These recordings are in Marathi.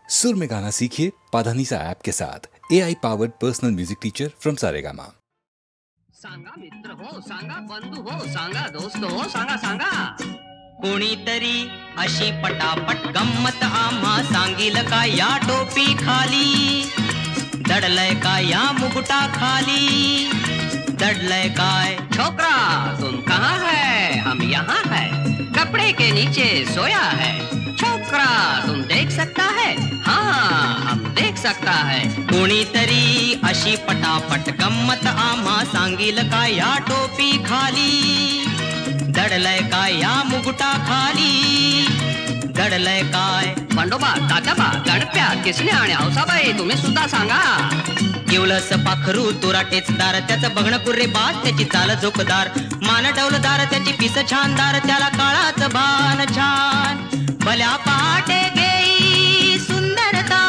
सुर में गाना सीखिए पाधानीसा ऐप के साथ। AI powered personal music teacher from Saregama. सांगा मित्र हो, सांगा बंधू हो, सांगा दोस्त हो, सांगा सांगा कोणीतरी अशी पटापट गंमत आम्हा सांगील का या टोपी खाली, दडलय का या मुकुटा खाली, दडलय काय छोकरा तुम कहाँ है, हम यहाँ है, कपड़े के नीचे सोया है। छोकरा तुम देख सकता है, हाँ हम देख सकता है। कोणीतरी अशी पटापट गंमत आम्हा सांगील का या टोपी खाली, दडलय का या मुकुटा खाली, दडलय काय बंडोबा, तात्याबा, गणप्या, किसने आणि हौसाबाई तुम्ही सुद्धा सांगा। केवलस पाखरू तुराटेच दार, त्याचं बघणं कुर्रे बाज, त्याची चाल झोपदार, मान डौलदार, त्याची पिस छानदार, त्याला काळाच भान छान, भल्या पहाटे गेई सुंदरता।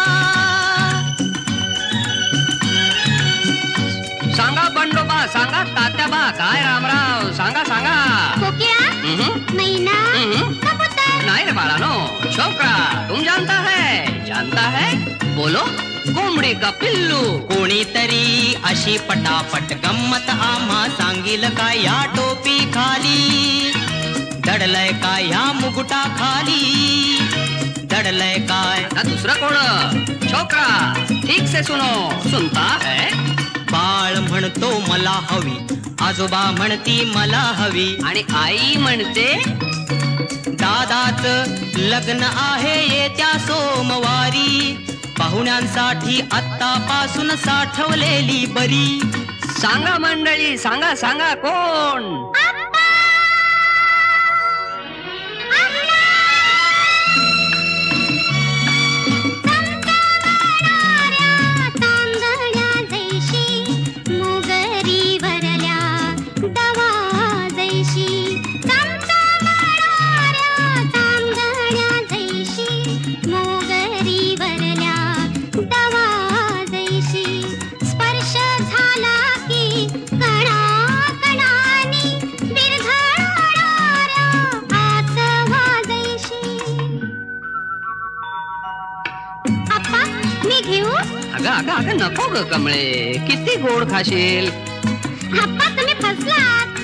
सांगा बंडोबा, सांगा तात्याबा, काय रामराव सांगा सांगा। मैना कबूतर नहीं रे बाळानो, छोकरा तुम जानता है बोलो, कोंबडी का पिल्लू। कोणीतरी अशी पटापट गंमत आम्हा सांगील का या टोपी खाली, दडलय का या मुकुटा खाली, दडलय काय आता दूसरा कोण? छोकरा ठीक से सुनो, सुनता है? बाळ म्हणतो मला हवी, आजोबा म्हणती मला हवी, आणि आई म्हणते दादाच लग्न आहे येत्या सोमवारी, पाहुण्यांसाठी आत्तापासून साठवलेली बरी। सांगा मंडळी, सांगा सांगा कोण? अगं नको ग कमळे, किती गोड खाशील। आप्पा तुम्ही फसलात,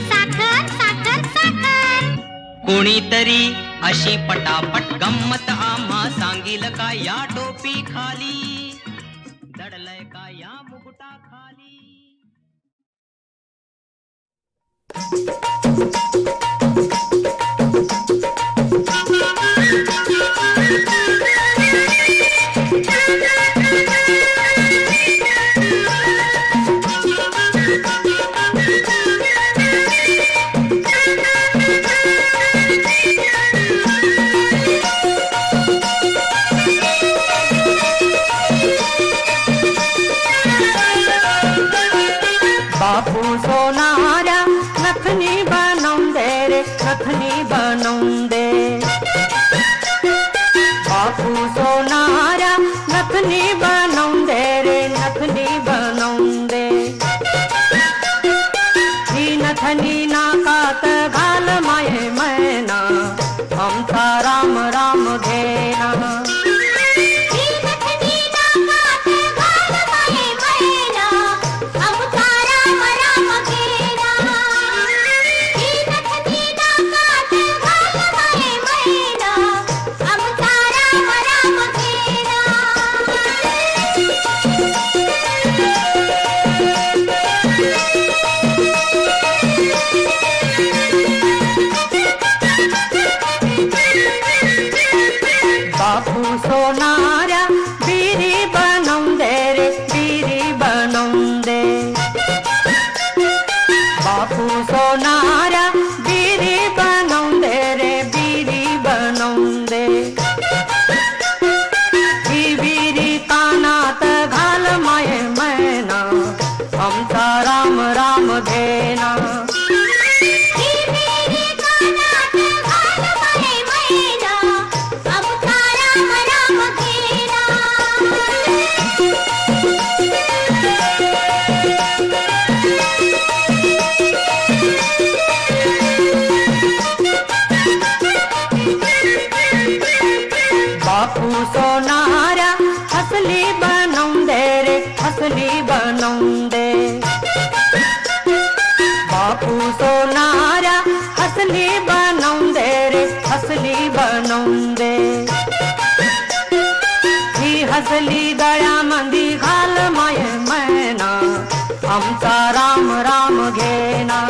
साखर साखर साखर। कोणीतरी अशी पटापट गंमत आम्हा सांगील का या टोपी खाली, दडलय का या मुकुटा खाली। बापू सोनारा नथनी बनवून दे रे, नथनी बनवून दे। बापू सोनारा नथनी बनवून दे रे, नथनी बनवून दे। ही नथनी नाकात घाल माये मैना, आमचा राम राम घेना। बापू सोनारा बीरी बनवून दे रे, बीरी बनवून दे। बापू सोनारा बीरी बनवून दे रे, बीरी बनवून दे। ही बीरी कानात घाल माये मैना, आमचा राम राम घेना। आमचा राम राम घेना। असली बनवून दे रे, असली बनवून दे. बापू सोनारा असली बनवून दे रे, असली बनवून दे. ही हसली गळ्यामंदी घाल माय मैना, आमचा राम राम घेना.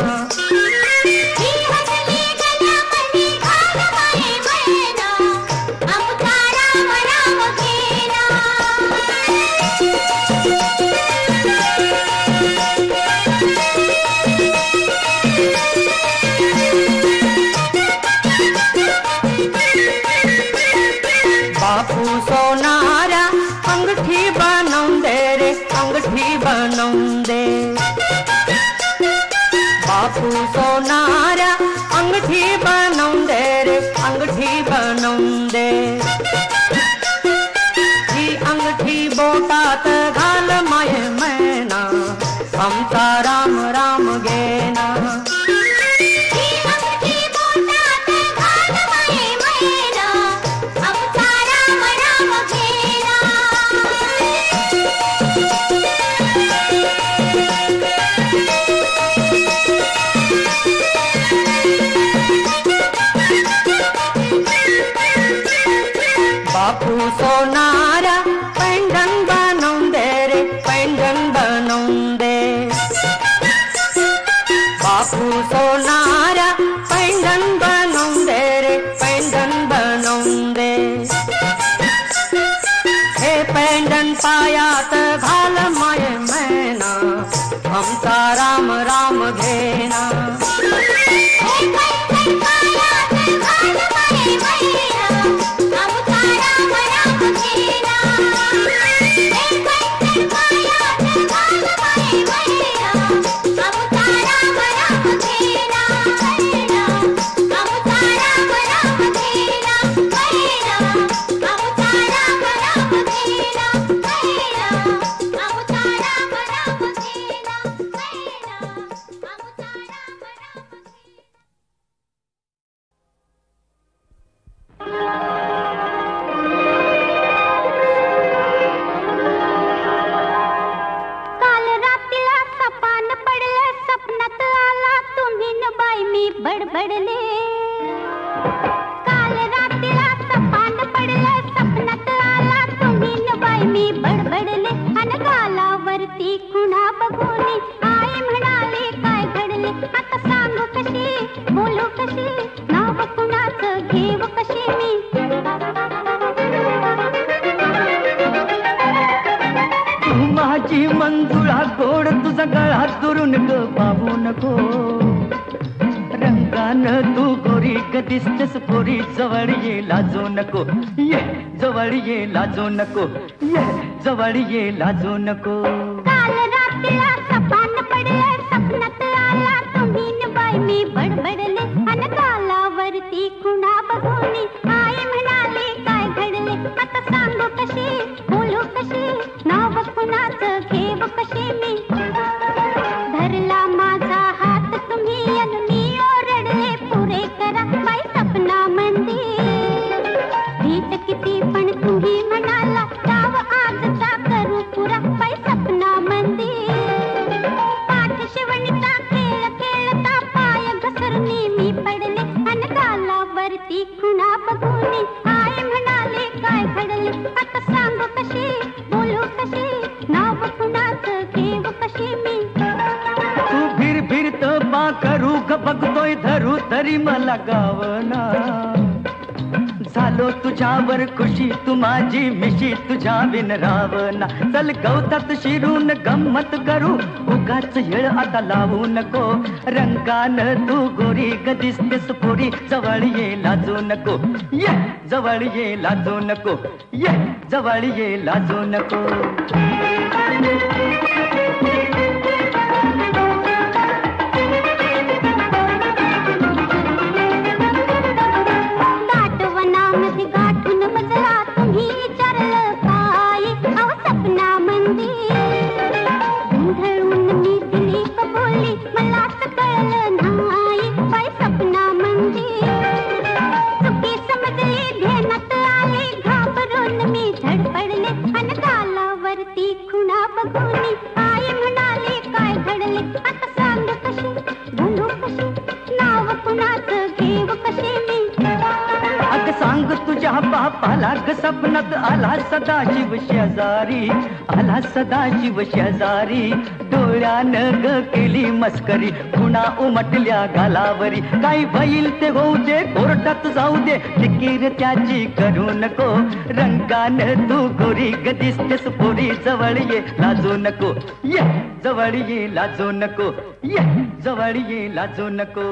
बापू सोनारा अंगठी बनवून दे रे, अंगठी बनवून दे. बापू सोनारा अंगठी बनवून दे रे, अंगठी बनवून दे. ही अंगठी बोटात घाल माय मैना, आमचा राम राम घेना. बापू सोनारा पैंजण बनवून दे रे, पैंजण बनवून दे. बापू सोनारा पैंजण बनवून दे रे, पैंजण बनवून दे. हे पैंजण पायात घाल माय मैना, आमचा राम राम घेना. बडबडले काल रात्रीला सपान पडलं, सपनात आला तुम्ही न बाई मी बडबडले. अन गालावरती खुणा बघून आई म्हणाली काय घडले. आता सांगू कशी, बोलू कशी, नाव कुणाचं घेऊ कशी मी. तू माझी मंजुळा गोड, तुझा गळा दुरून ग पाहू नको. रंगानं तू गोरी ग दिसतेस पोरी, जवळ ये लाजू नको. ये जवळ ये लाजू नको, ये जवळ ये लाजू नको. काल रात्रीला सपान पडलं, सपनात आला तुम्ही न बाई मी बडबडले. अन गालावरती खुणा बघून आई म्हणाली काय घडले. आता सांगू कशी, बोलू कशी, नाव कुणाचं घेऊ कशी मी. धरला माझा हात तुम्ही अन मी ओरडले पुरे करा बाई सपना मंदिर. भीत किती पण तुम्ही म्हणाला, जाव आजचा करू पुरा बाई सपना मंदिर. पाठ शिवणीचा खेळ खेळता पाय घसरणी मी पडले. अन गालावरती खुणा बघून आई म्हणाले काय घडले. आता सांगू कशी, बोलू कशी, नाव कुणाचं घेऊ कशी मी. तू फिर फिरत बा करू ग बघतोय धरू तरी मला गावना. झालो तुझ्यावर खुशी, तू माझी मिशी तुझ्या बिन रावना. चल गवतात शिरून गंमत करू, उगाच येळ आता लावू नको. रंगानं तू गोरी ग दिसतेस पोरी, जवळ ये लाजू नको. ये जवळ ये लाजू नको, ये जवळ ये लाजू नको. धडपडले अन बघून आई म्हणाली काय घडले आता सांग कशी बोलू कशी नाव कुणाचं घेऊ कसे मी अग सांग तुझ्या बापाला ग सपनात आला सदाशिव शेजारी आला सदाशिव शेजारी डोळ्यानं ग केली मस्करी खुणा उमटल्या गालावरी काही भईल ते होऊ दे कोर्टात जाऊ दे फिकीर त्याची करू नको रंगानं तू गोरी ग दिसतेस पोरी जवळ ये लाजू नको ये जवळ ये लाजू नको ये जवळ ये लाजू नको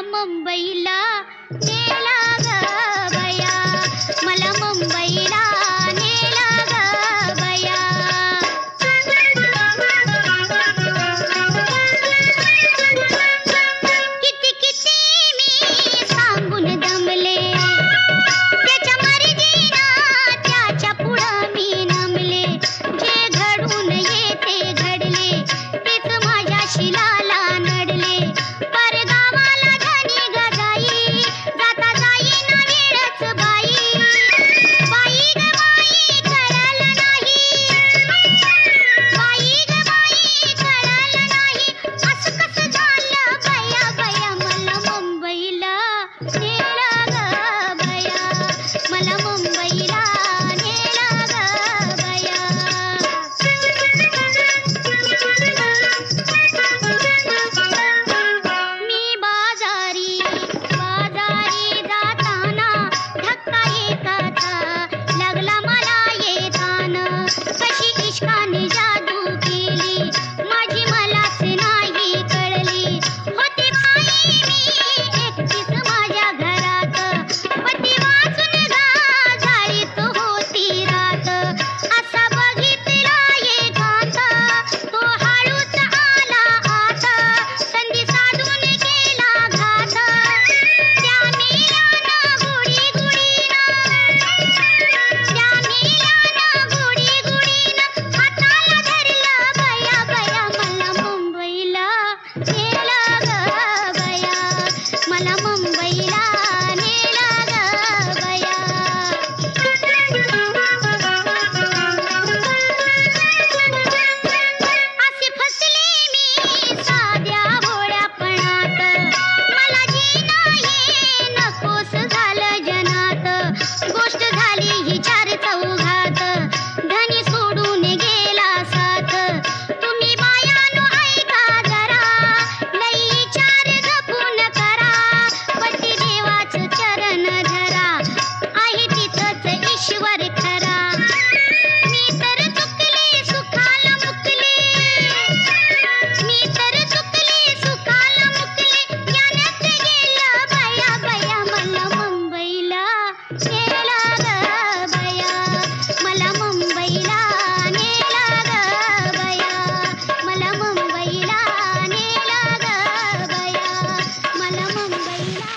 मुंबईला नेला ग बया मला मुंबईला नेला ग बया किती किती मी सांगून दमले त्याच्या मर्जीनं त्याच्या पुढं मी नमले जे घडून येते घडले तेच माझ्याशी लाला नडले पर गावाला धनी गजाई जाता जाई ना वेळच बाई बाई ग बाई कळलं नाही बाई ग बाई कळलं नाही असं कसं झालं बया बया मला मुंबईला नेलं ग बया मला मुंबईला नेलं ग बया मी बाजारी बाजारी जाताना धक्का एकाचा लागला मला येताना कशी इश्काने जादू केली माझी मलाच नाही कळली होती बाई मी एकटीच माझ्या घरात पती वाचून गाजाळीत होती रात असा बघितला एकांत तो हळूच आला आत संधी साधून केला घात त्या मेल्यानं गुडी गुडीनं त्या मेल्यानं गुडी गुडीनं हाताला धरलं बया बया मला मुंबईला नेलं ग बया मला मुंबईला नेलं ग बया असे फसले मी साध्या भोळ्यापणात मला जी नाही नकोस झालं जनात गोष्ट झाली ही चार चौघात धनी सोडून गेला साथ तुम्ही बायानो ऐका जरा लई चार जपून करा पती देवाचं चरण धरा आहे तिथंच ईश्वर खरा मी तर चुकले सुखाला मुकले मी तर चुकले सुखाला मुकले ज्ञानात गेलं बया बया मला मुंबईला नेलं ग बया मला मुंबईला नेलं ग बया मला मुंबईला नेलं ग बया मला मुंबईला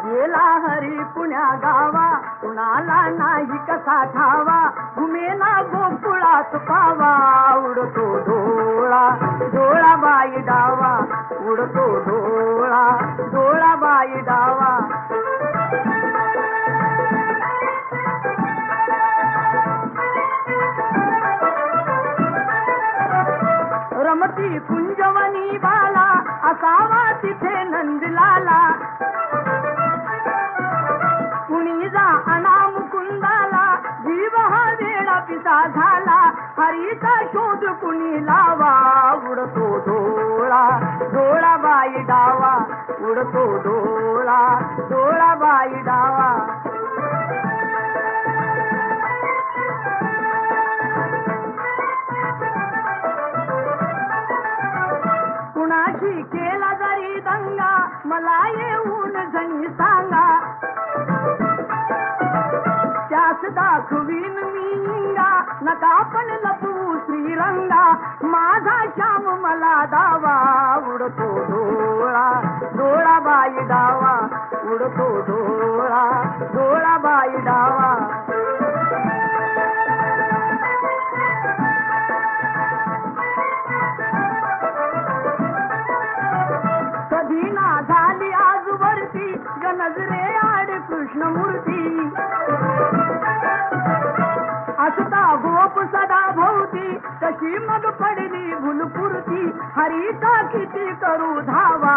गेला हरी पुण्या गावा कुणाला नाही कसा ठावा घुमेना गोकुळात पावा उडतो डोळा डोळा बाई डावा उडतो डोळा डोळा बाई डावा रमती कुंजवनी बाला असावा तिथे नंदलाला कुणी जा अना मुकुंदाला जीव हा वेळा पिता झाला हरीचा शोध कुणी लावा उडतो डोळा डोळा बाई डावा उडतो डोळा डोळा बाई डावा मला येऊन जणी सांगा त्यास दाखवीन मी इंगा नका पण लपवू श्रीरंगा माझा श्याम मला दावा उडतो डोळा डोळा बाई डावा उडतो डोळा डोळा बाई डावा कधी ना झाली आजवरती गणजरे आड कृष्णमूर्ती असता गोप सदा भोवती कशी मग पडली भुलपुरती हरीचा किती करू धावा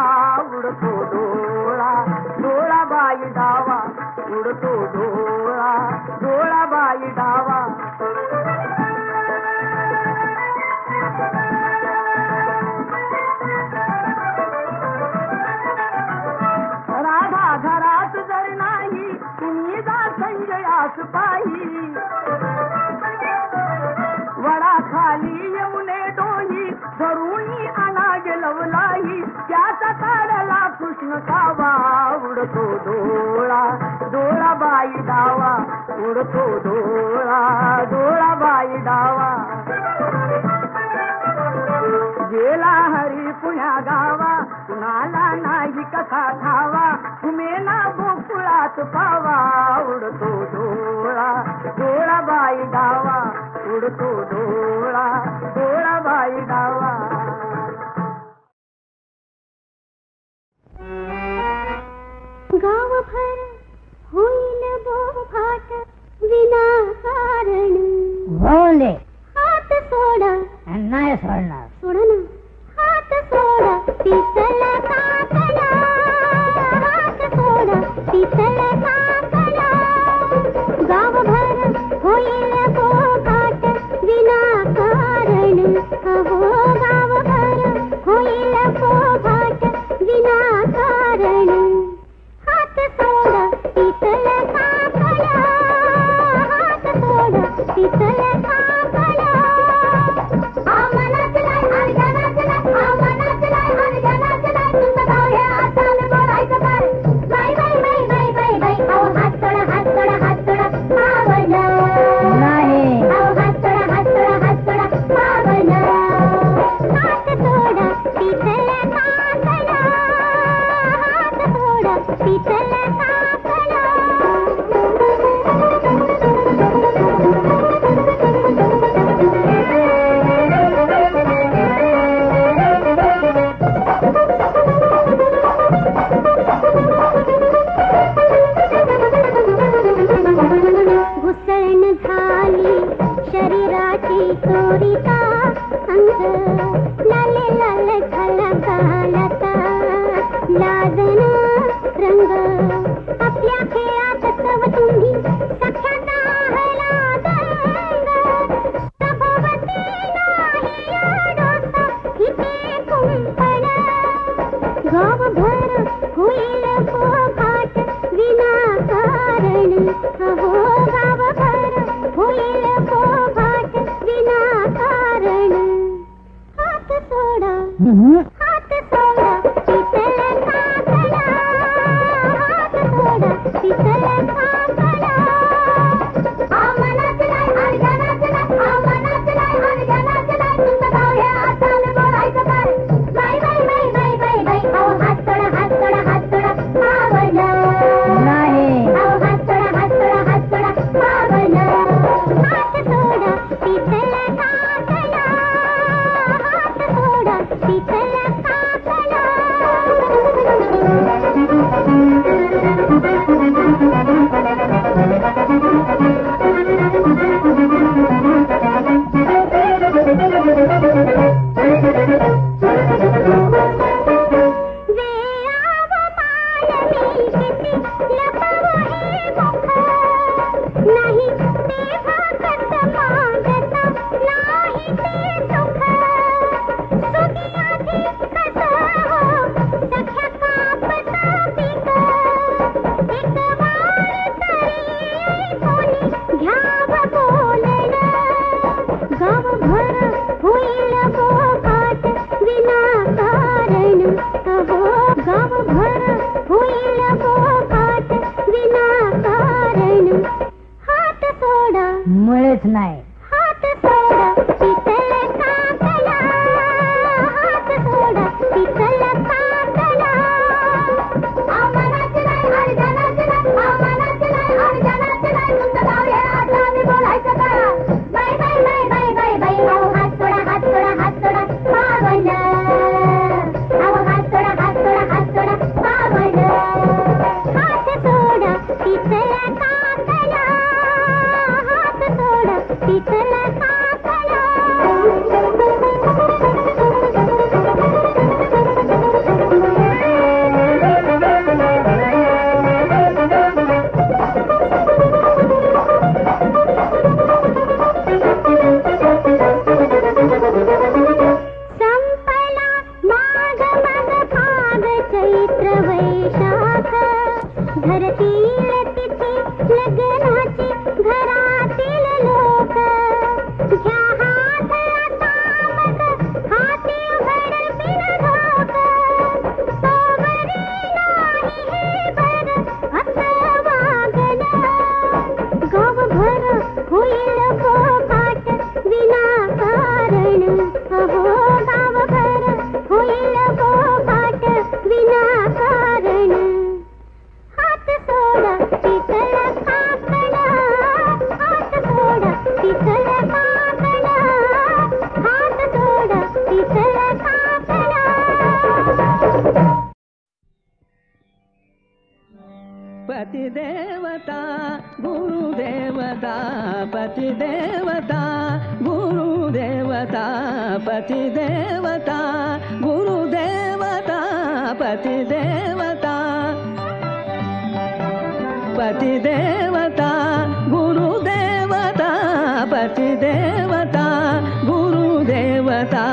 उडतो डोळा डोळा बाई डावा उडतो डोळा डोळा बाई डावा राधा घरात जर नाही तुम्ही जा संजयास पाही वडा खाली येऊने डोही धरुणी आणा गेलवलाही त्याचा काढला कृष्ण कावा उडतो डोळा डोळा बाई डावा उडतो डोळा डोळा बाई डावा गेला हरी पुण्या गावा कुणाला नाही कसा खावा कुमेना गोकुळात पावा उडतो डोळा डोळा बाई डावा उडतो डोळा डोळा बाई डावा गावभर होईल बोभाट विनाकारण बोले हात सोडा नाही सोडणार सोडा ना हात सोडा पिचल काकला हात सोडा पिचल काकला गावभर होईल बोभाट विनाकारण अहो गावभर होईल बोभाट विनाकारण हात सोडा पिचल काकला हात सोडा पिचल काकला पिचला अहो गावभर होईल गोभाट विनाकारण. हात सोडा पितळ काकण, हात सोडा पितळ काकण, हात सोडा पितळ काकण. पतिदेवता गुरुदेवता, पतिदेवता गुरुदेवता, पतिदेवता गुरुदेवता, पतिदेवता, पतिदेवता गुरुदेवता, पतिदेवता गुरुदेवता.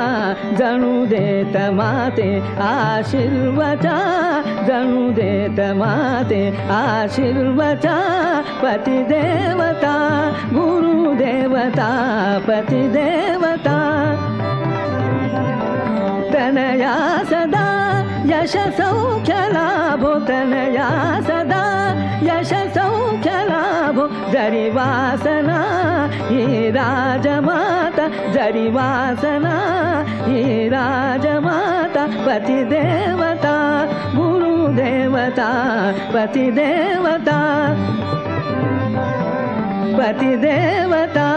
जणू देत माते आशीर्वचा, जणू देत माते आशीर्वचा. पतिदेवता गुरुदेवता, पतिदेवता. तनया सदा यश सौख्य लाभो, तनया सदा यश सौख्य लाभो. जरी वासना ही राजमाता, जरी वासना ही राजमाता. पतिदेवता गुरुदेवता, पतिदेवता, पतिदेवता.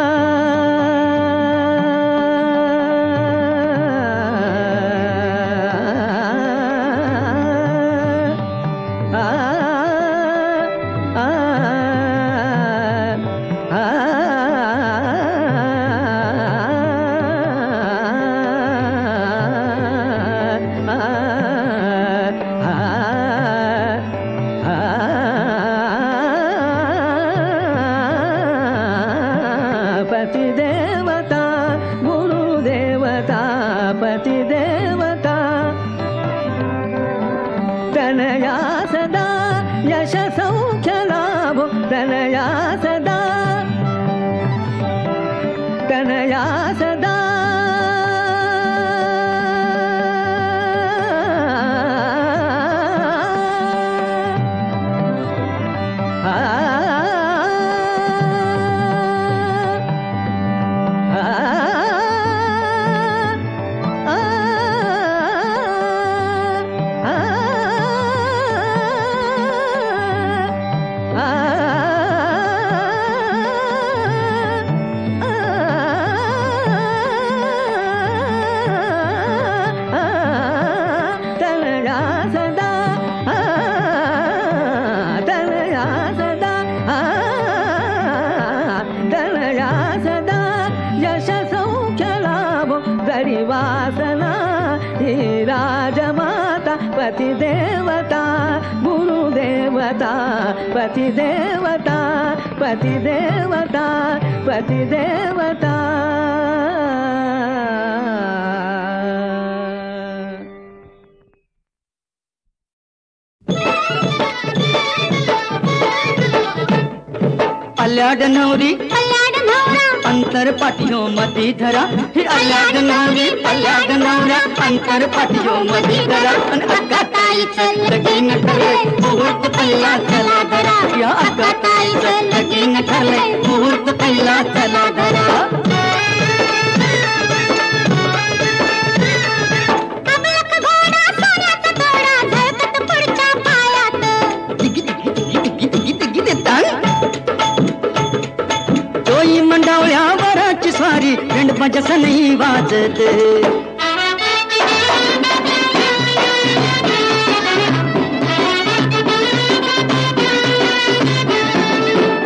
पतिदेवता गुरुदेवता, पतिदेवता. तनया सदा यश सौख्य लाभो, तनया सदा, तनया सदा. वासना ही राजमाता. पतिदेवता गुरुदेवता, पतिदेवता, पतिदेवता, पतिदेवता. अल्याड नवरी अंतर पाठियो मधी धरा, ही अल्याड नवरी अल्याड नवरा अंतर पाठियो मधी धरा. अन अक्का ताईचं लगीन ठरलंय मुहूर्त पहिला चला धरा, या अक्का ताईचं लगीन ठरलंय मुहूर्त पहिला चला धरा. मंडावळ्या वराची स्वारी रेंड पंजस नाही वाजत.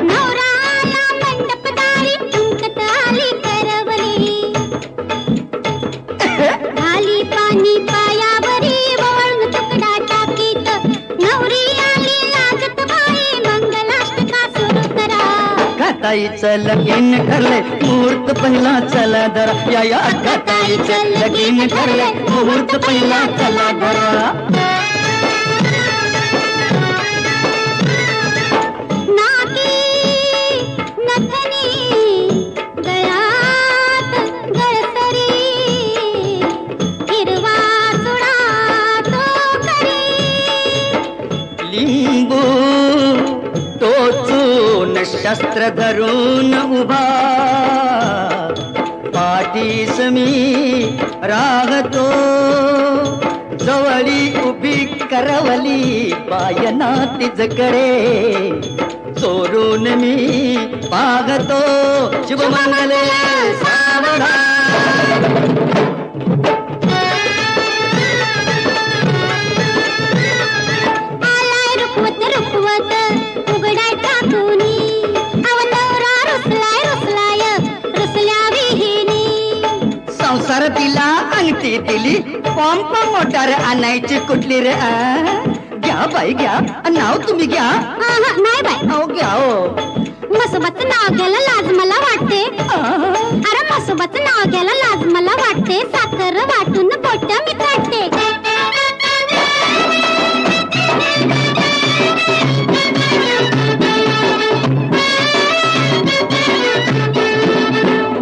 नवराला मंडपदारी अंकत आली करवली, आली पाणी पायावरी वळून तुकडा टाकीत. नवरी आली लाजत बाई मंगलाष्टका सुरू करा. ताईचं लगीन ठरलंय मुहूर्त पहिला चला धरा, या अक्का ताईचं लगीन ठरलंय मुहूर्त पहिला चला धरा. नाकी नथनी गळ्यात गळसरी, हिरवा चुडा तो करी. लिंबू टोचून शस्त्र धरून उभा, पाठीस मी राहतो, जवळी उभी करवली पायना तिजकडे, चोरून मी पाहतो शुभमंगल सावधान. आलाय रुखवत रुखवत उघडाय टाकूनी, अवनवरा रुसलाय रुसलाय रुसल्या विहिनी. संसार दिला अंगठी दिली, पंप मोटार आणायची कुठली रे? घ्या बाई घ्या, नाव तुम्ही घ्या. नाही बाई, अहो घ्या हो. मसोबत नाव घ्यायला लाज मला वाटते. अरे मसोबत नाव घ्यायला लाज मला वाटते, साखर वाटून बोट मी काढते.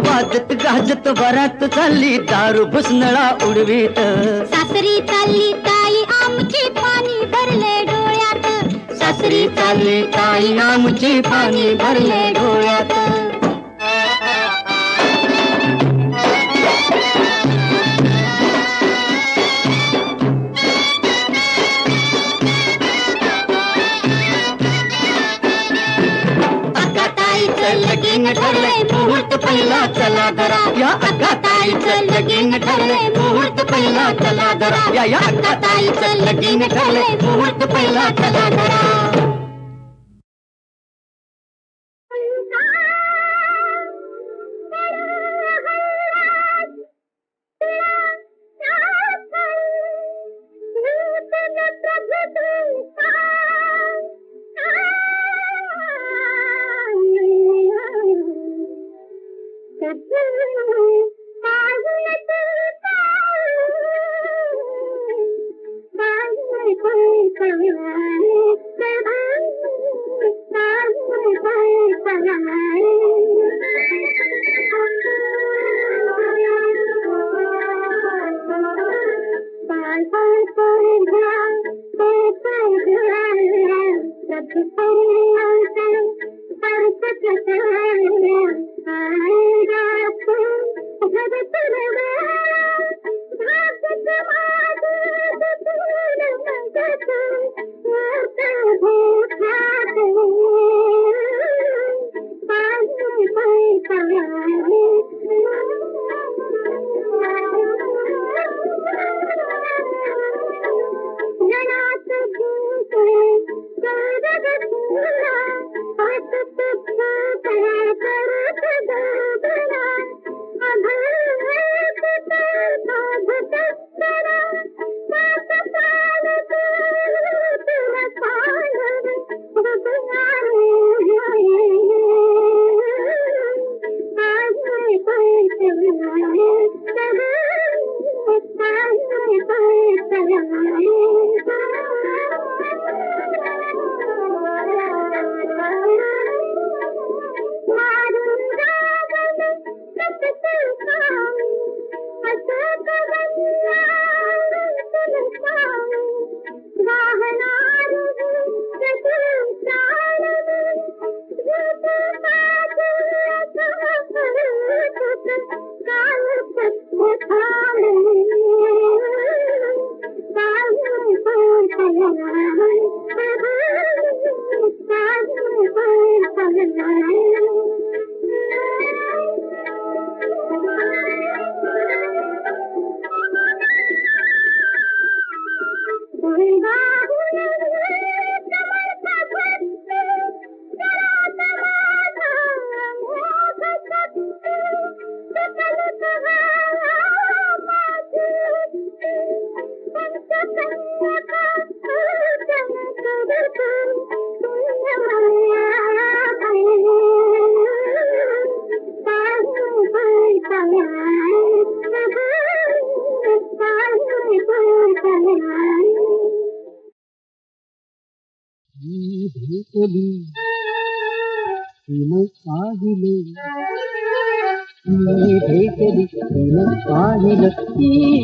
वाजत गाजत वरात चालली, दारू भुसनळा उडवीत. सासरी चालली ताई आमची पाणी भरले डोळ्यात, सासरी चालली ताई आमची पाणी भरले डोळ्यात. लगीन ठरले मुहूर्त पहिला चला धरा, या अक्काताईचं लगीन ठरले मुहूर्त पहिला चला धरा, या अक्काताईचं लगीन ठरले मुहूर्त पहिला चला धरा.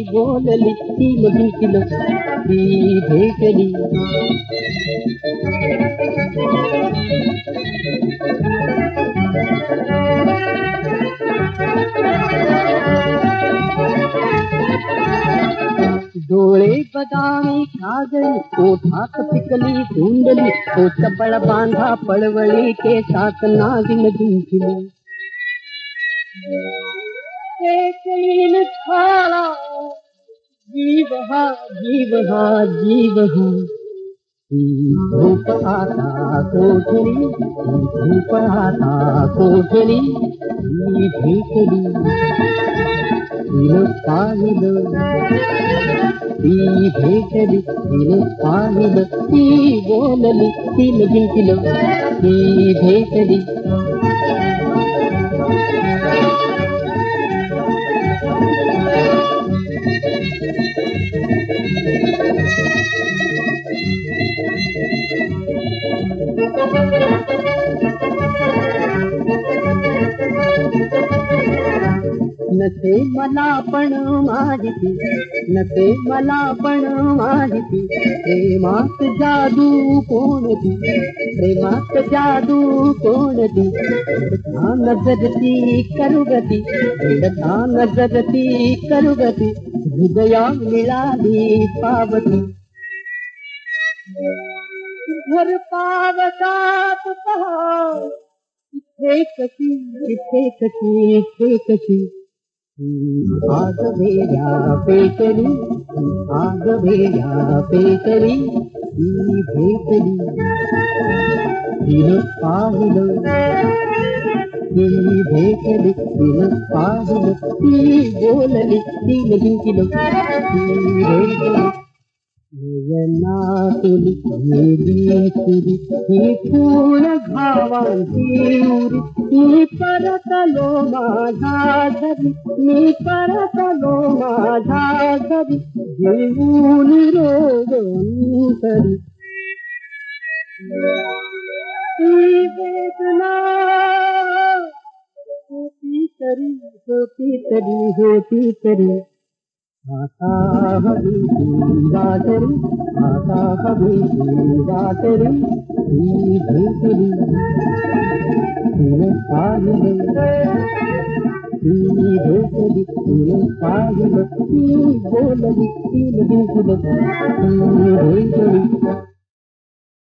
बोलली तिला भेटलं ती भेटली डोळे बदामी काजळी ओठात पिकली धुंदली तो चपळ बांधा पळवळी केसात नागिन गुंफिली एकलीन थाळा जीव हा जीव हा जीव हा धूप आता कोठली धूप आता कोठली भेटली तिनं पाहिलं ती भेटली तिनं पाहिलं ती बोलली तिनं जिंकलं ती भेटली नसे मला पण माहिती नसे मला पण माहिती प्रेमात जादू कोणती प्रेमात जादू कोणती था नजरती करुगती था नजरती करुगती हृदया मिळाली पावती घर पावतात पहा इथे कशी इथे कशी इथे कशी आग भेड्या पेटली आग भेड्या पेटली ती भेटली तिनं पाहिलं ती भेटली तिनं पाहिलं ती बोलली तिनं जिंकलं ती भेटली नयनातुली गेली तुरी ही पूर्ण भावांची उरी मी परतलो माझा घरी मी परतलो माझा घरी जेवून रोगंतरी ही वेदना होती तरी आता हवी गाजरी आता हवी गाजरी ही भेटली तिनं पाहिलं ती भेटली तिनं पाहिलं ती बोलली तिनं जिंकलं ती